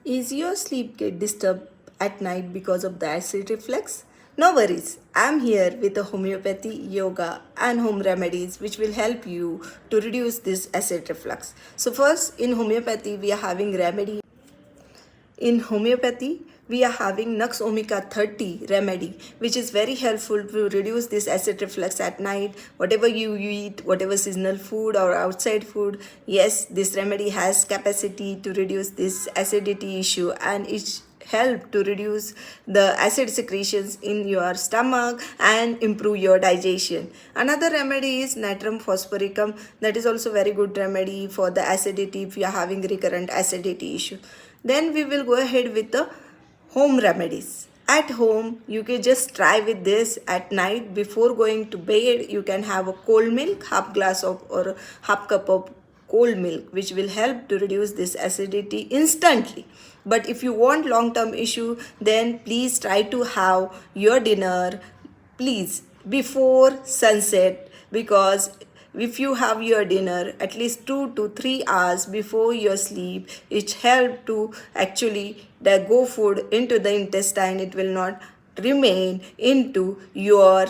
Is your sleep get disturbed at night because of the acid reflux? No worries, I'm here with the homeopathy, yoga, and home remedies which will help you to reduce this acid reflux. So, first in homeopathy, we are having remedy. In homeopathy, we are having Nux Omega 30 remedy, which is very helpful to reduce this acid reflux at night. Whatever you eat, whatever seasonal food or outside food, yes, this remedy has capacity to reduce this acidity issue, and it help to reduce the acid secretions in your stomach and improve your digestion. Another remedy is Natrum phosphoricum. That is also very good remedy for the acidity if you are having recurrent acidity issue. Then we will go ahead with the home remedies. At home, you can just try with this at night before going to bed. You can have a cold milk, half glass of or half cup of cold milk, which will help to reduce this acidity instantly. But if you want long term issue, then please try to have your dinner, please, before sunset, because if you have your dinner at least 2 to 3 hours before your sleep, it helps to actually go food into the intestine. It will not remain into your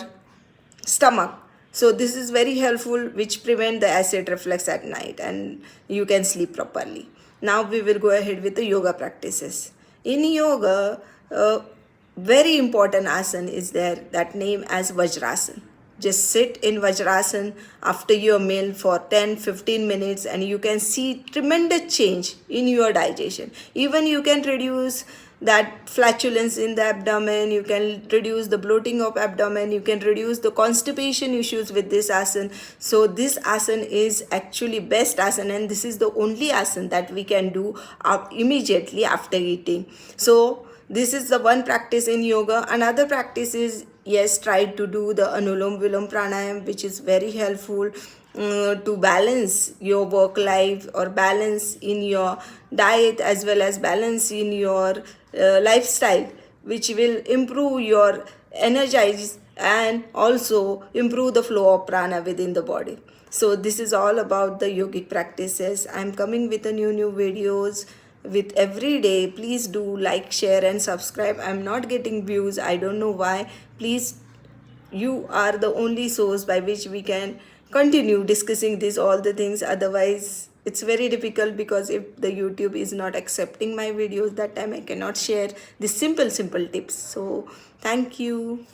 stomach. So this is very helpful, which prevent the acid reflux at night, and you can sleep properly. Now we will go ahead with the yoga practices. In yoga, very important asana is there that name as Vajrasana. Just sit in Vajrasana after your meal for 10-15 minutes, and you can see tremendous change in your digestion. Even you can reduce that flatulence in the abdomen, you can reduce the bloating of abdomen, you can reduce the constipation issues with this asana. So this asana is actually best asana, and this is the only asana that we can do immediately after eating. So this is the one practice in yoga. Another practice is, yes, try to do the Anulom Vilom Pranayam, which is very helpful to balance your work life or balance in your diet as well as balance in your lifestyle, which will improve your energize and also improve the flow of prana within the body. So this is all about the yogic practices. I'm coming with a new videos with every day. Please do like, share, and subscribe. I'm not getting views, I don't know why. Please, you are the only source by which we can continue discussing this all the things. Otherwise it's very difficult, because if the YouTube is not accepting my videos, that time I cannot share these simple tips. So thank you.